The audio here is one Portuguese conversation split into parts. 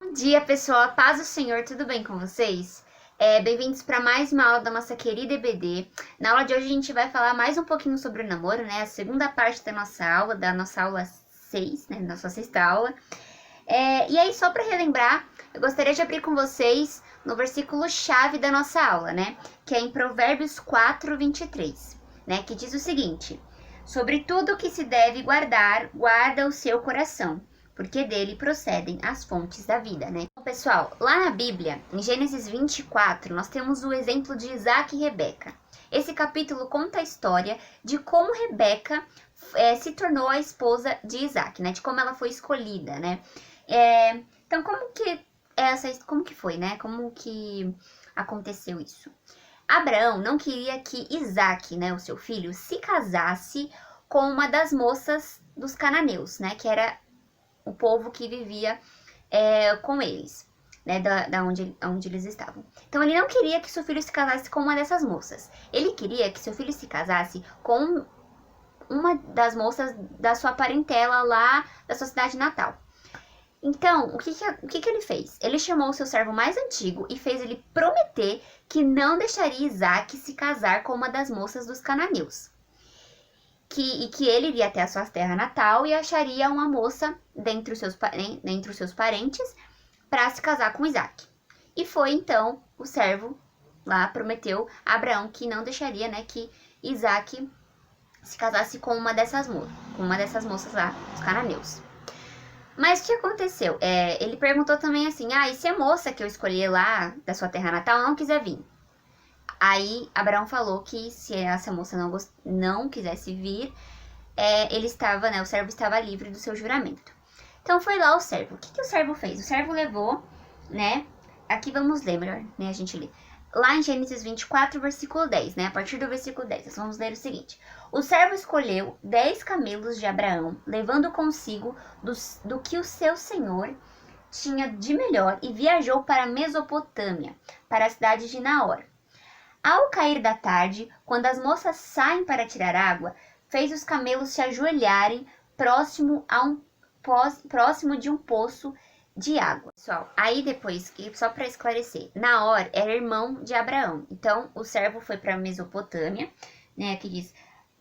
Bom dia, pessoal. A paz do Senhor, tudo bem com vocês? Bem-vindos para mais uma aula da nossa querida EBD. Na aula de hoje a gente vai falar mais um pouquinho sobre o namoro, né? A segunda parte da nossa aula 6, né? Nossa sexta aula. E aí, só para relembrar, eu gostaria de abrir com vocês no versículo-chave da nossa aula, né? Que é em Provérbios 4, 23, né? Que diz o seguinte: sobre tudo que se deve guardar, guarda o seu coração, porque dele procedem as fontes da vida, né? Bom, pessoal, lá na Bíblia, em Gênesis 24, nós temos o exemplo de Isaac e Rebeca. Esse capítulo conta a história de como Rebeca se tornou a esposa de Isaac, né? De como ela foi escolhida, né? Então, como que foi, né? Como que aconteceu isso? Abraão não queria que Isaac, né, o seu filho, se casasse com uma das moças dos cananeus, né? Que era o povo que vivia com eles, né, da onde eles estavam. Então ele não queria que seu filho se casasse com uma dessas moças. Ele queria que seu filho se casasse com uma das moças da sua parentela lá da sua cidade natal. Então, o que ele fez? Ele chamou o seu servo mais antigo e fez ele prometer que não deixaria Isaac se casar com uma das moças dos cananeus. Que ele iria até a sua terra natal e acharia uma moça dentre os seus parentes para se casar com Isaac. E foi então o servo lá prometeu a Abraão que não deixaria, né, que Isaac se casasse com uma dessas moças lá, os cananeus. Mas o que aconteceu? Ele perguntou também assim: e se a moça que eu escolhi lá da sua terra natal não quiser vir? Aí Abraão falou que se essa moça não quisesse vir, o servo estava livre do seu juramento. Então foi lá o servo. O que o servo fez? O servo levou, né? Aqui vamos ler melhor, né? A gente lê. Lá em Gênesis 24, versículo 10, né? A partir do versículo 10, nós vamos ler o seguinte: o servo escolheu 10 camelos de Abraão, levando consigo do que o seu senhor tinha de melhor, e viajou para a Mesopotâmia, para a cidade de Naor. Ao cair da tarde, quando as moças saem para tirar água, fez os camelos se ajoelharem próximo de um poço de água. Pessoal, aí depois, só para esclarecer, Naor era irmão de Abraão. Então, o servo foi para a Mesopotâmia, né, que diz,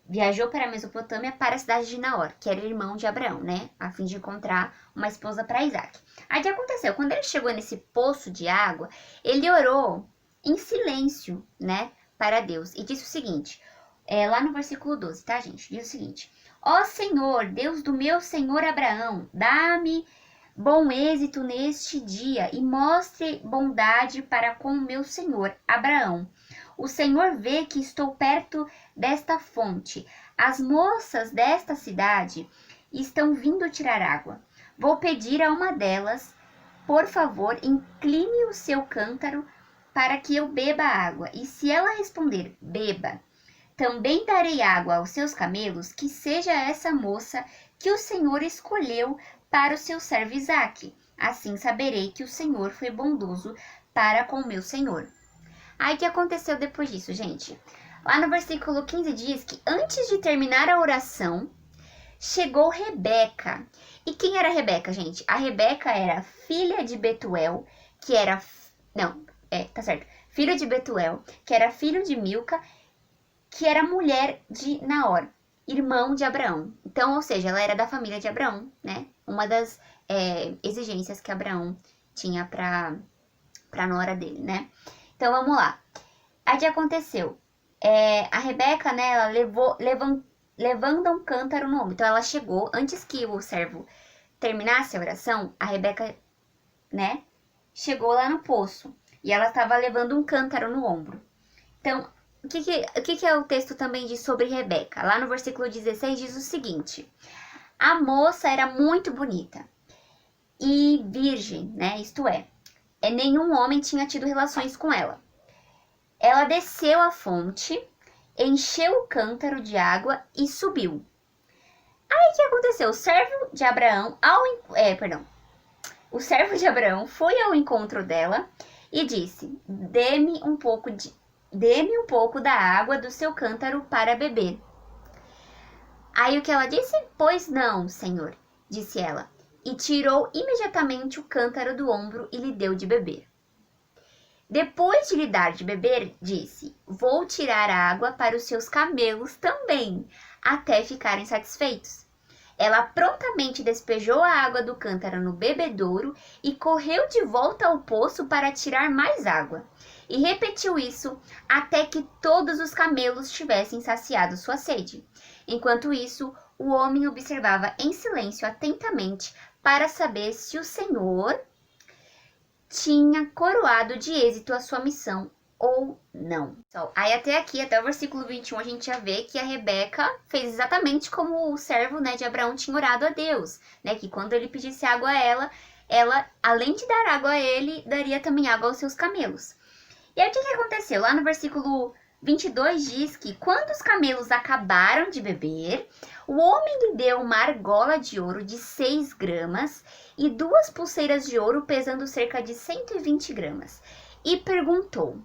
viajou para a Mesopotâmia para a cidade de Naor, que era irmão de Abraão, né, a fim de encontrar uma esposa para Isaac. Aí o que aconteceu? Quando ele chegou nesse poço de água, ele orou em silêncio, né, para Deus, e disse o seguinte, lá no versículo 12, tá, gente? Diz o seguinte: ó Senhor, Deus do meu senhor Abraão, dá-me bom êxito neste dia e mostre bondade para com o meu senhor Abraão. O Senhor vê que estou perto desta fonte. As moças desta cidade estão vindo tirar água. Vou pedir a uma delas, por favor, incline o seu cântaro para que eu beba água. E se ela responder, beba, também darei água aos seus camelos, que seja essa moça que o Senhor escolheu para o seu servo Isaque. Assim saberei que o Senhor foi bondoso para com o meu senhor. Aí o que aconteceu depois disso, gente? Lá no versículo 15 diz que antes de terminar a oração, chegou Rebeca. E quem era Rebeca, gente? A Rebeca era filha de Betuel, que era... filho de Betuel, que era filho de Milca, que era mulher de Naor, irmão de Abraão. Então, ou seja, ela era da família de Abraão, né? Uma das exigências que Abraão tinha para nora dele, né? Então, vamos lá. Aí o que aconteceu? A Rebeca, né, ela levando um cântaro no ombro. Então, ela chegou, antes que o servo terminasse a oração, a Rebeca, né, chegou lá no poço. E ela estava levando um cântaro no ombro. Então, o que é o texto também diz sobre Rebeca? Lá no versículo 16 diz o seguinte: a moça era muito bonita e virgem, né? Isto é, nenhum homem tinha tido relações com ela. Ela desceu à fonte, encheu o cântaro de água e subiu. Aí o que aconteceu? O servo de Abraão foi ao encontro dela e disse: dê-me um pouco da água do seu cântaro para beber. Aí o que ela disse? Pois não, senhor, disse ela. e tirou imediatamente o cântaro do ombro e lhe deu de beber. Depois de lhe dar de beber, disse: Vou tirar água para os seus camelos também, até ficarem satisfeitos. Ela prontamente despejou a água do cântaro no bebedouro e correu de volta ao poço para tirar mais água. E repetiu isso até que todos os camelos tivessem saciado sua sede. Enquanto isso, o homem observava em silêncio atentamente para saber se o Senhor tinha coroado de êxito a sua missão ou não. Então, aí até aqui, até o versículo 21, a gente já vê que a Rebeca fez exatamente como o servo, né, de Abraão tinha orado a Deus, né, que quando ele pedisse água a ela, além de dar água a ele, daria também água aos seus camelos. E aí o que aconteceu? Lá no versículo 22 diz que quando os camelos acabaram de beber, o homem lhe deu uma argola de ouro de 6 gramas e 2 pulseiras de ouro pesando cerca de 120 gramas. E perguntou: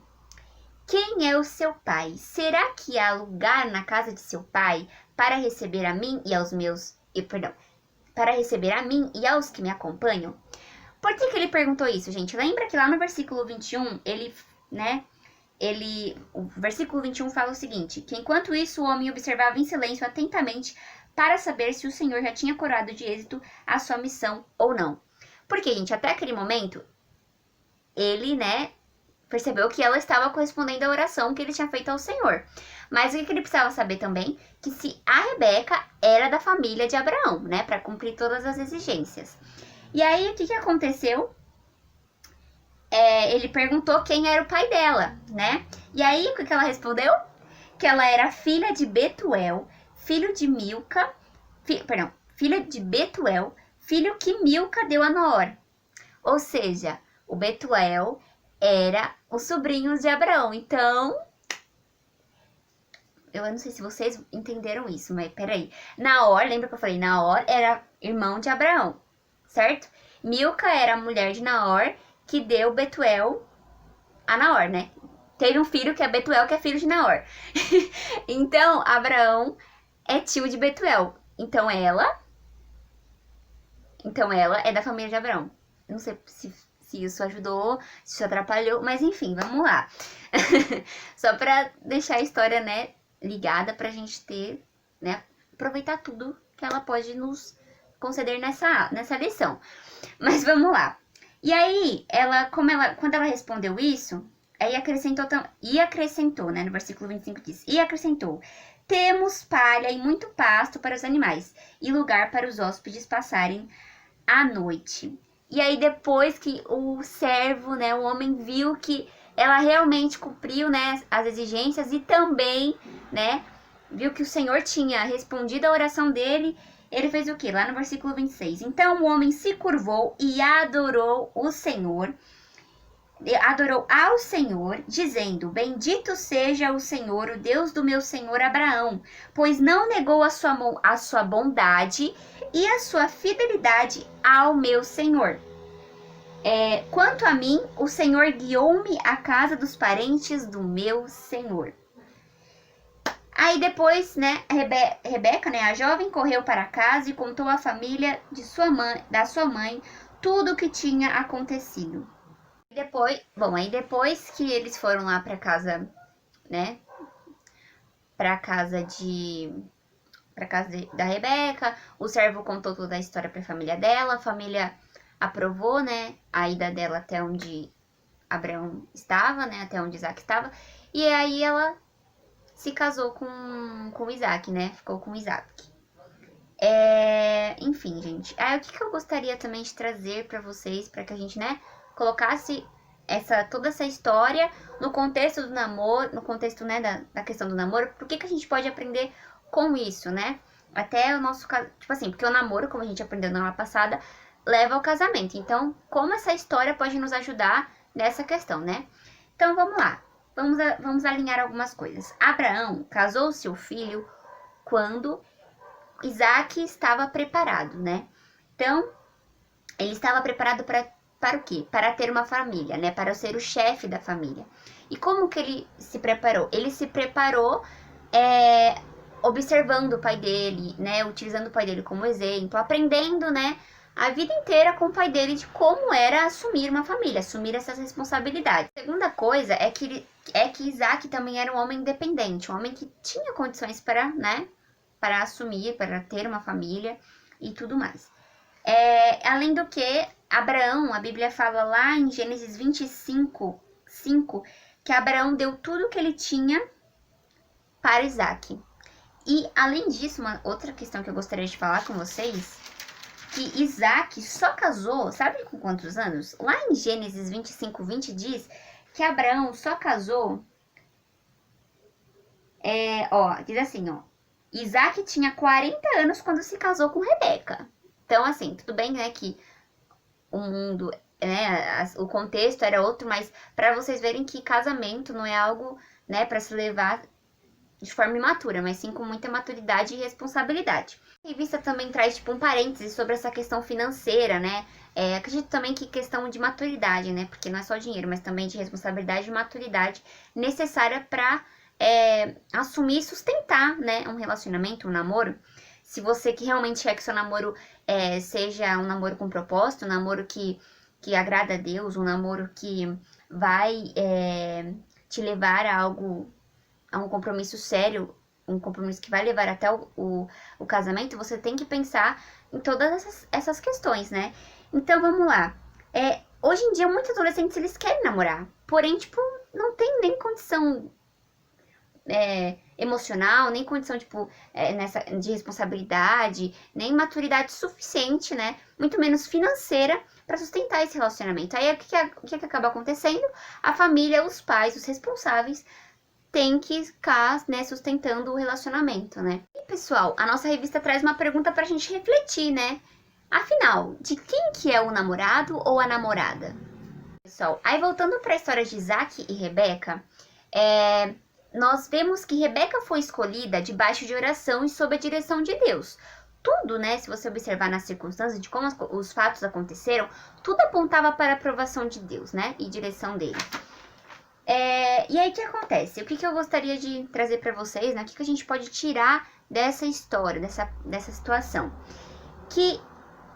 Quem é o seu pai? Será que há lugar na casa de seu pai para receber a mim e aos meus... para receber a mim e aos que me acompanham? Por que ele perguntou isso, gente? Lembra que lá no versículo 21, o versículo 21 fala o seguinte, que enquanto isso o homem observava em silêncio atentamente para saber se o Senhor já tinha coroado de êxito a sua missão ou não. Porque, gente, até aquele momento, ele, percebeu que ela estava correspondendo à oração que ele tinha feito ao Senhor. Mas o que ele precisava saber também, que se a Rebeca era da família de Abraão, para cumprir todas as exigências. E aí, o que aconteceu? Ele perguntou quem era o pai dela, E aí, o que ela respondeu? Que ela era filha de Betuel, filho de Milca, filha de Betuel, filho que Milca deu a Naor. Ou seja, o Betuel era o sobrinho de Abraão. Então, eu não sei se vocês entenderam isso, mas peraí. Naor, lembra que eu falei? Naor era irmão de Abraão, certo? Milca era a mulher de Naor, que deu Betuel a Naor, Teve um filho que é Betuel, que é filho de Naor. Então, Abraão é tio de Betuel. Então ela é da família de Abraão. Não sei se isso ajudou, se isso atrapalhou, mas enfim, vamos lá. Só pra deixar a história, ligada pra gente ter, aproveitar tudo que ela pode nos conceder nessa lição. Mas vamos lá. E aí, quando ela respondeu isso, aí acrescentou, no versículo 25 diz, e acrescentou: Temos palha e muito pasto para os animais, e lugar para os hóspedes passarem a noite. E aí, depois que o servo, o homem viu que ela realmente cumpriu, as exigências e também, viu que o Senhor tinha respondido a oração dele, ele fez o quê? Lá no versículo 26. Então o homem se curvou e adorou o Senhor, adorou ao Senhor, dizendo: Bendito seja o Senhor, o Deus do meu senhor Abraão, pois não negou a sua bondade e a sua fidelidade ao meu senhor. Quanto a mim, o Senhor guiou-me à casa dos parentes do meu senhor. Aí depois, Rebeca, a jovem, correu para casa e contou à família da sua mãe tudo o que tinha acontecido. Aí depois que eles foram lá para casa, da Rebeca, o servo contou toda a história para a família dela, a família aprovou, a ida dela até onde Abraão estava, até onde Isaac estava, e aí ela se casou com Isaac, ficou com Isaac. Enfim, gente, o que eu gostaria também de trazer para vocês, para que a gente, colocasse toda essa história no contexto do namoro, no contexto, da questão do namoro, por que a gente pode aprender com isso, Até o nosso caso, porque o namoro, como a gente aprendeu na aula passada, leva ao casamento. Então, como essa história pode nos ajudar nessa questão, Então, vamos lá. Vamos alinhar algumas coisas. Abraão casou seu filho quando Isaac estava preparado, Então, ele estava preparado para o quê? Para ter uma família, para ser o chefe da família. E como que ele se preparou? Ele se preparou observando o pai dele, utilizando o pai dele como exemplo, aprendendo, a vida inteira com o pai dele de como era assumir uma família, assumir essas responsabilidades. A segunda coisa é que Isaac também era um homem independente, um homem que tinha condições para, né, para assumir, para ter uma família e tudo mais. Além do que, Abraão, a Bíblia fala lá em Gênesis 25:5, que Abraão deu tudo o que ele tinha para Isaac. E, além disso, uma outra questão que eu gostaria de falar com vocês, que Isaac só casou, sabe com quantos anos? Lá em Gênesis 25:20 diz que Abraão só casou, diz assim, Isaac tinha 40 anos quando se casou com Rebeca. Então, assim, tudo bem, né, que o mundo, né, o contexto era outro, mas para vocês verem que casamento não é algo, né, para se levar de forma imatura, mas sim com muita maturidade e responsabilidade. A revista também traz, tipo, um parêntese sobre essa questão financeira, né? Acredito também que questão de maturidade, né? Porque não é só dinheiro, mas também de responsabilidade e maturidade necessária para assumir e sustentar, né, um relacionamento, um namoro. Se você que realmente quer que seu namoro seja um namoro com propósito, um namoro que agrada a Deus, um namoro que vai te levar a um compromisso sério, um compromisso que vai levar até o casamento, você tem que pensar em todas essas questões, né? Então, vamos lá. Hoje em dia, muitos adolescentes, eles querem namorar, porém, tipo, não tem nem condição emocional, nem condição, tipo, de responsabilidade, nem maturidade suficiente, né? Muito menos financeira para sustentar esse relacionamento. Aí, o que acaba acontecendo? A família, os pais, os responsáveis, tem que ficar, né, sustentando o relacionamento, né? E, pessoal, a nossa revista traz uma pergunta pra gente refletir, né? Afinal, de quem que é o namorado ou a namorada? Pessoal, aí voltando para a história de Isaac e Rebeca, nós vemos que Rebeca foi escolhida debaixo de oração e sob a direção de Deus. Tudo, né, se você observar nas circunstâncias de como os fatos aconteceram, tudo apontava para a aprovação de Deus, né, e direção dele. E aí, o que acontece? O que eu gostaria de trazer para vocês, né? O que a gente pode tirar dessa história, dessa situação? Que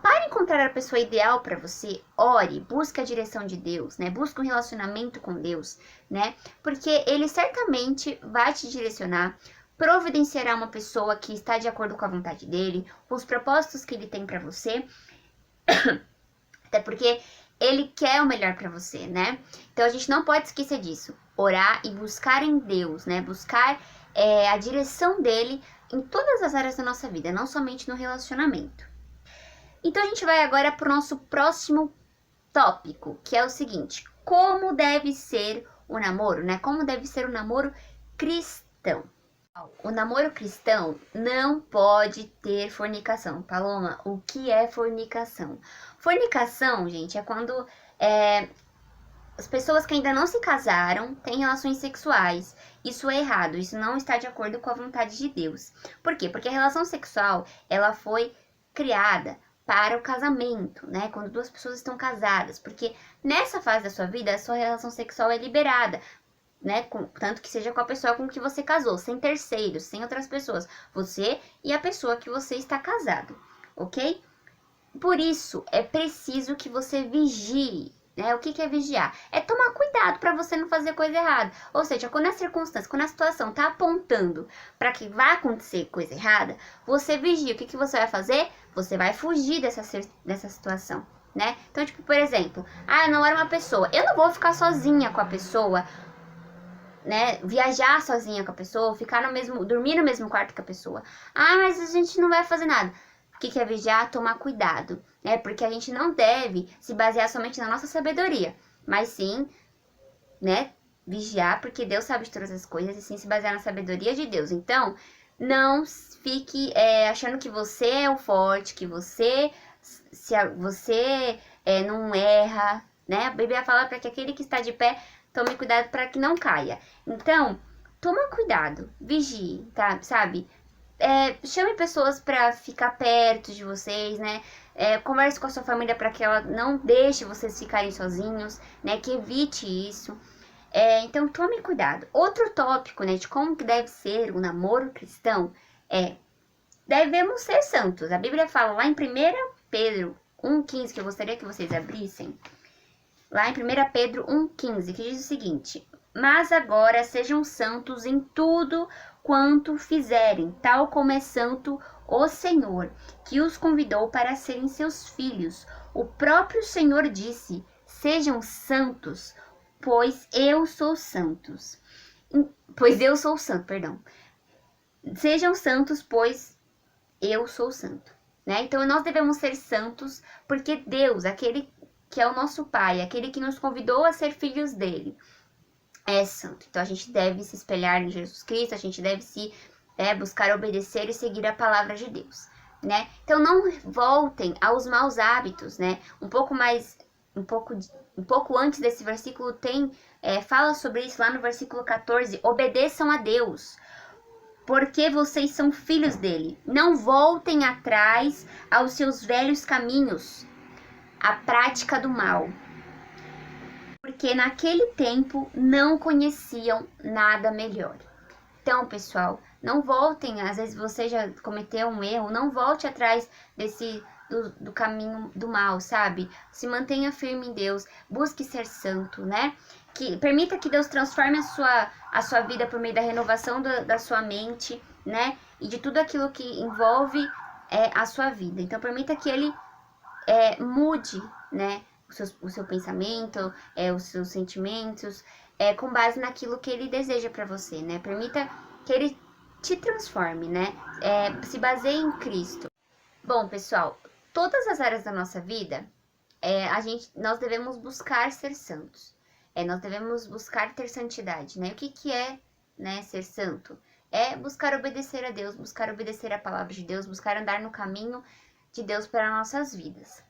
para encontrar a pessoa ideal para você, ore, busque a direção de Deus, né? Busque um relacionamento com Deus, né? Porque Ele certamente vai te direcionar, providenciará uma pessoa que está de acordo com a vontade dEle, com os propósitos que Ele tem para você. Até porque Ele quer o melhor para você, né? Então a gente não pode esquecer disso. Orar e buscar em Deus, né? Buscar a direção dele em todas as áreas da nossa vida, não somente no relacionamento. Então a gente vai agora para o nosso próximo tópico, que é o seguinte: como deve ser o namoro, né? Como deve ser o namoro cristão. O namoro cristão não pode ter fornicação. Paloma, o que é fornicação? Fornicação, gente, é quando as pessoas que ainda não se casaram têm relações sexuais. Isso é errado, isso não está de acordo com a vontade de Deus. Por quê? Porque a relação sexual, ela foi criada para o casamento, né? Quando duas pessoas estão casadas. Porque nessa fase da sua vida, a sua relação sexual é liberada, né? Tanto que seja com a pessoa com que você casou, sem terceiros, sem outras pessoas. Você e a pessoa que você está casado, ok? Por isso, é preciso que você vigie, né? O que é vigiar? É tomar cuidado para você não fazer coisa errada. Ou seja, quando a circunstância, quando a situação está apontando para que vai acontecer coisa errada, você vigia. O que você vai fazer? Você vai fugir dessa situação, né? Então, tipo, por exemplo, eu namoro uma pessoa, eu não vou ficar sozinha com a pessoa, né, viajar sozinha com a pessoa, dormir no mesmo quarto que a pessoa. Mas a gente não vai fazer nada. O que é vigiar? Tomar cuidado, né? Porque a gente não deve se basear somente na nossa sabedoria, mas sim, né, vigiar, porque Deus sabe de todas as coisas, e sim se basear na sabedoria de Deus. Então, não fique achando que você é o forte, que você não erra, né? A Bíblia fala para que aquele que está de pé tome cuidado para que não caia. Então, toma cuidado, vigie, tá? Sabe? Chame pessoas para ficar perto de vocês, né? Converse com a sua família para que ela não deixe vocês ficarem sozinhos, né? Que evite isso. Então, tome cuidado. Outro tópico, né, de como que deve ser o namoro cristão devemos ser santos. A Bíblia fala lá em 1 Pedro 1,15, que eu gostaria que vocês abrissem. Lá em 1 Pedro 1,15, que diz o seguinte: mas agora sejam santos em tudo quanto fizerem, tal como é santo o Senhor, que os convidou para serem seus filhos. O próprio Senhor disse: sejam santos, pois eu sou santos. Pois eu sou santo, perdão. Sejam santos, pois eu sou santo, né? Então nós devemos ser santos porque Deus, aquele que é o nosso Pai, aquele que nos convidou a ser filhos dele, é santo. Então a gente deve se espelhar em Jesus Cristo, a gente deve buscar obedecer e seguir a palavra de Deus, né? Então não voltem aos maus hábitos, né? Um pouco antes desse versículo fala sobre isso lá no versículo 14. Obedeçam a Deus, porque vocês são filhos dele. Não voltem atrás aos seus velhos caminhos, a prática do mal, porque naquele tempo não conheciam nada melhor. Então, pessoal, não voltem, às vezes você já cometeu um erro, não volte atrás do caminho do mal, sabe? Se mantenha firme em Deus, busque ser santo, né? Permita que Deus transforme a sua vida por meio da renovação da sua mente, né? E de tudo aquilo que envolve a sua vida. Então, permita que Ele mude, né? O seu pensamento, os seus sentimentos, com base naquilo que Ele deseja para você, né? Permita que Ele te transforme, né? Se baseie em Cristo. Bom, pessoal, todas as áreas da nossa vida, nós devemos buscar ser santos. Nós devemos buscar ter santidade, né? O que é, né, ser santo? É buscar obedecer a Deus, buscar obedecer a palavra de Deus, buscar andar no caminho de Deus para nossas vidas.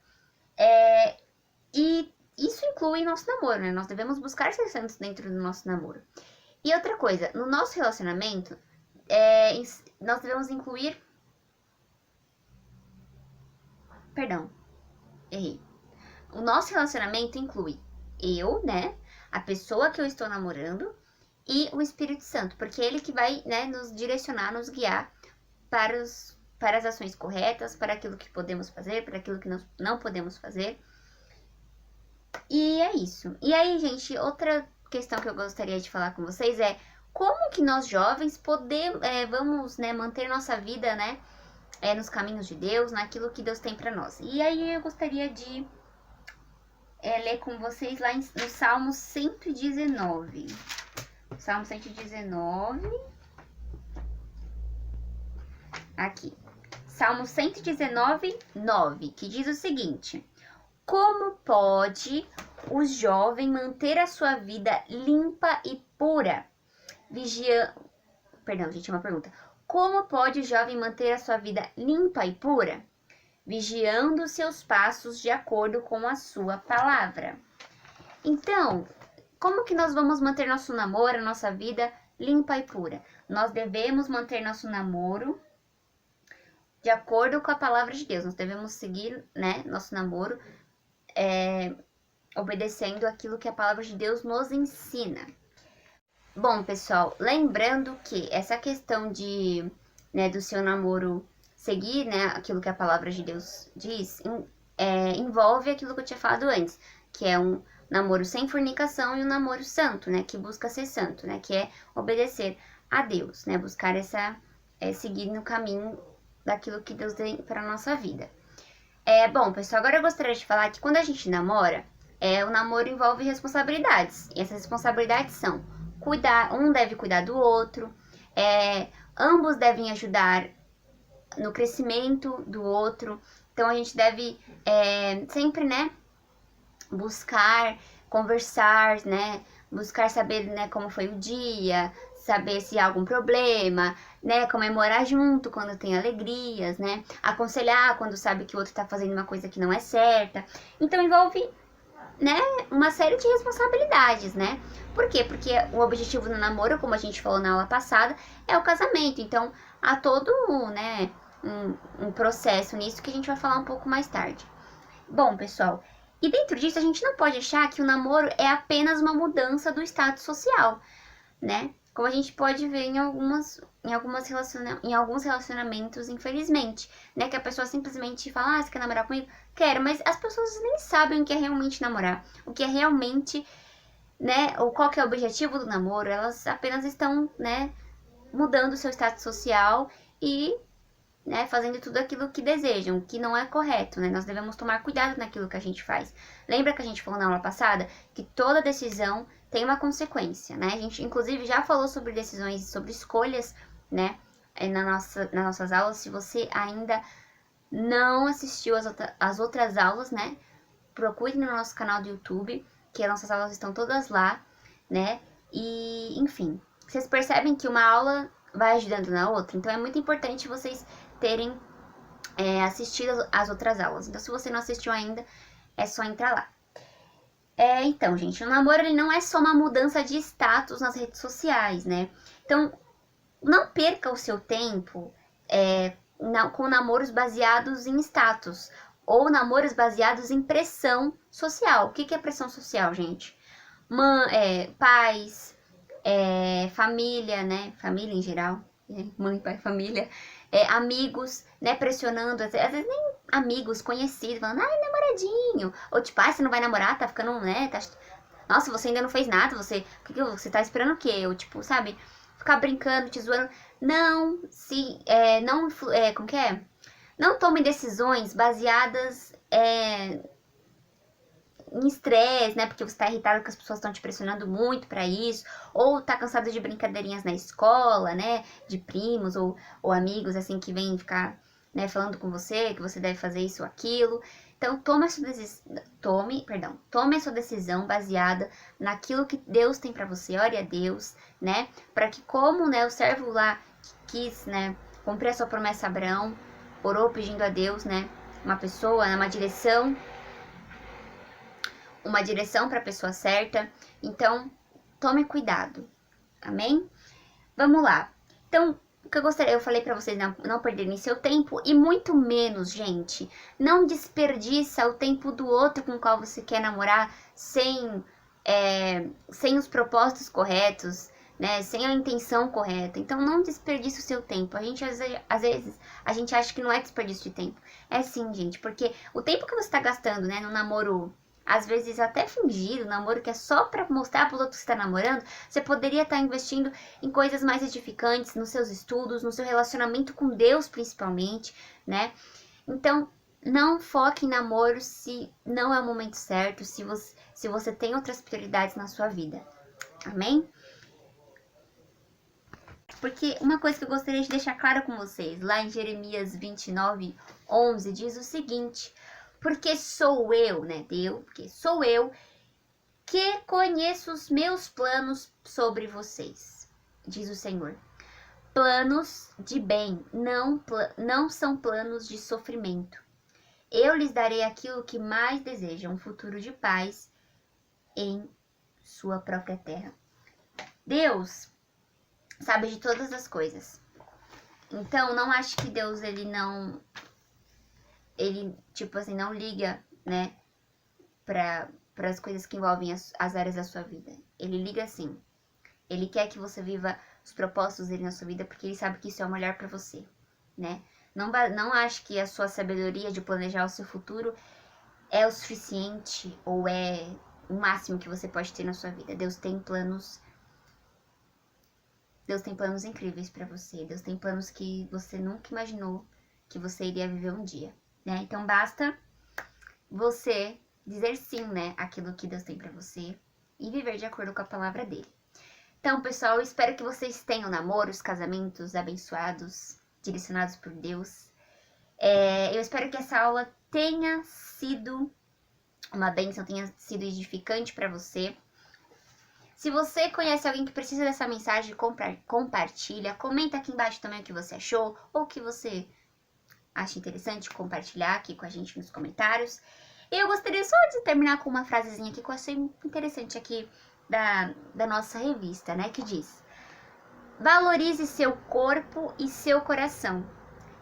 E isso inclui nosso namoro, né? Nós devemos buscar ser santos dentro do nosso namoro. E outra coisa, no nosso relacionamento, nós devemos incluir... Perdão, errei. O nosso relacionamento inclui eu, né? A pessoa que eu estou namorando e o Espírito Santo, porque é ele que vai, né, nos direcionar, nos guiar para as ações corretas, para aquilo que podemos fazer, para aquilo que não podemos fazer. E é isso. E aí, gente, outra questão que eu gostaria de falar com vocês é como que nós jovens vamos, né, manter nossa vida, né, nos caminhos de Deus, naquilo que Deus tem para nós. E aí eu gostaria de ler com vocês lá no Salmo 119. Salmo 119. Aqui. Salmo 119, 9, que diz o seguinte: como pode o jovem manter a sua vida limpa e pura? Perdão, gente, é uma pergunta. Como pode o jovem manter a sua vida limpa e pura? Vigiando seus passos de acordo com a sua palavra. Então, como que nós vamos manter nosso namoro, nossa vida limpa e pura? Nós devemos manter nosso namoro de acordo com a palavra de Deus. Nós devemos seguir, né, nosso namoro obedecendo aquilo que a palavra de Deus nos ensina. Bom, pessoal, lembrando que essa questão do seu namoro seguir, né, aquilo que a palavra de Deus diz, envolve aquilo que eu tinha falado antes, que é um namoro sem fornicação e um namoro santo, né, que busca ser santo, né, que é obedecer a Deus, né, buscar seguir no caminho daquilo que Deus tem para a nossa vida. Bom, pessoal, agora eu gostaria de falar que quando a gente namora, o namoro envolve responsabilidades, e essas responsabilidades são um deve cuidar do outro, ambos devem ajudar no crescimento do outro. Então a gente deve sempre, né, buscar conversar, né, buscar saber, né, como foi o dia, saber se há algum problema, né, comemorar junto quando tem alegrias, né, aconselhar quando sabe que o outro tá fazendo uma coisa que não é certa. Então envolve, né, uma série de responsabilidades, né? Por quê? Porque o objetivo do namoro, como a gente falou na aula passada, é o casamento. Então há todo, né, um processo nisso que a gente vai falar um pouco mais tarde. Bom, pessoal, e dentro disso a gente não pode achar que o namoro é apenas uma mudança do status social, né? Como a gente pode ver em em alguns relacionamentos, infelizmente, né? Que a pessoa simplesmente fala, você quer namorar comigo? Quero, mas as pessoas nem sabem o que é realmente namorar, o que é realmente, né? Ou qual que é o objetivo do namoro, elas apenas estão, né? Mudando o seu status social e, né, fazendo tudo aquilo que desejam, que não é correto, né? Nós devemos tomar cuidado naquilo que a gente faz. Lembra que a gente falou na aula passada que toda decisão tem uma consequência, né? A gente, inclusive, já falou sobre decisões, sobre escolhas, né? Nas nossas aulas. Se você ainda não assistiu as outras aulas, né? Procure no nosso canal do YouTube, que as nossas aulas estão todas lá, né? E, enfim, vocês percebem que uma aula vai ajudando na outra, então é muito importante vocês terem assistido as outras aulas. Então, se você não assistiu ainda, é só entrar lá. Então, gente, o namoro ele não é só uma mudança de status nas redes sociais, né? Então, não perca o seu tempo com namoros baseados em status ou namoros baseados em pressão social. O que é pressão social, gente? Pais, família, né? Família em geral. Mãe, pai, família. Amigos, né? Pressionando. Às vezes nem amigos, conhecidos, falando, ai, namoradinho. Ou tipo, ai, você não vai namorar, tá ficando, né? Nossa, você ainda não fez nada, você você tá esperando o quê? Ou tipo, sabe? Ficar brincando, te zoando. Não, como que é? Não tome decisões baseadas em estresse, né? Porque você tá irritado que as pessoas estão te pressionando muito pra isso, ou tá cansado de brincadeirinhas na escola, né? De primos ou amigos, assim, que vêm ficar, né, falando com você, que você deve fazer isso ou aquilo. Então, tome a sua decisão baseada naquilo que Deus tem pra você. Ore a Deus, né? Para que, como, né, o servo lá que quis, né, cumprir a sua promessa a Abraão, orou pedindo a Deus, né, uma pessoa, uma direção para a pessoa certa. Então, tome cuidado. Amém? Vamos lá. Então, o que eu falei para vocês não perderem seu tempo e muito menos, gente, não desperdiça o tempo do outro com o qual você quer namorar sem os propósitos corretos, né? Sem a intenção correta. Então, não desperdice o seu tempo. Às vezes, a gente acha que não é desperdício de tempo. É sim, gente, porque o tempo que você está gastando, né, no namoro, às vezes até fingido, namoro que é só pra mostrar pros outros que você tá namorando, você poderia estar investindo em coisas mais edificantes, nos seus estudos, no seu relacionamento com Deus principalmente, né? Então, não foque em namoro se não é o momento certo, se você tem outras prioridades na sua vida. Amém? Porque uma coisa que eu gostaria de deixar claro com vocês, lá em Jeremias 29:11, diz o seguinte: porque sou eu, né? Porque sou eu que conheço os meus planos sobre vocês, diz o Senhor. Planos de bem, não são planos de sofrimento. Eu lhes darei aquilo que mais desejam, um futuro de paz em sua própria terra. Deus sabe de todas as coisas. Então, não acho que Deus, tipo assim, não liga, né, para as coisas que envolvem as áreas da sua vida. Ele liga sim. Ele quer que você viva os propósitos dele na sua vida, porque ele sabe que isso é o melhor para você, né? Não acho que a sua sabedoria de planejar o seu futuro é o suficiente ou é o máximo que você pode ter na sua vida. Deus tem planos incríveis para você. Deus tem planos que você nunca imaginou que você iria viver um dia, né? Então basta você dizer sim, né, aquilo que Deus tem para você e viver de acordo com a palavra dele. Então, pessoal, eu espero que vocês tenham namoros, casamentos abençoados, direcionados por Deus. Eu espero que essa aula tenha sido uma bênção, tenha sido edificante para você. Se você conhece alguém que precisa dessa mensagem, compartilha. Comenta aqui embaixo também o que você achou ou o que você acha interessante compartilhar aqui com a gente nos comentários. E eu gostaria só de terminar com uma frasezinha aqui que eu achei interessante aqui da nossa revista, né? Que diz: valorize seu corpo e seu coração.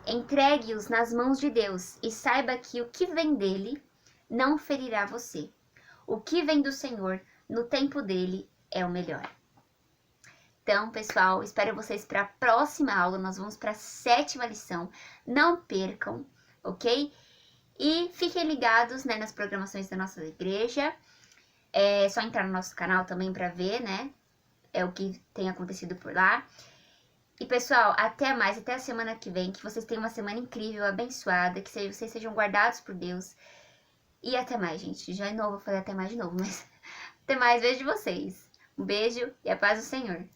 Entregue-os nas mãos de Deus e saiba que o que vem dele não ferirá você. O que vem do Senhor, no tempo dele, é o melhor. Então, pessoal, espero vocês para a próxima aula. Nós vamos para a 7ª lição. Não percam, ok? E fiquem ligados, né, nas programações da nossa igreja. É só entrar no nosso canal também para ver, né? É o que tem acontecido por lá. E, pessoal, até mais, até a semana que vem. Que vocês tenham uma semana incrível, abençoada. Que vocês sejam guardados por Deus. E até mais, gente. Já de novo, eu falei até mais de novo, mas até mais, vejo vocês. Um beijo e a paz do Senhor.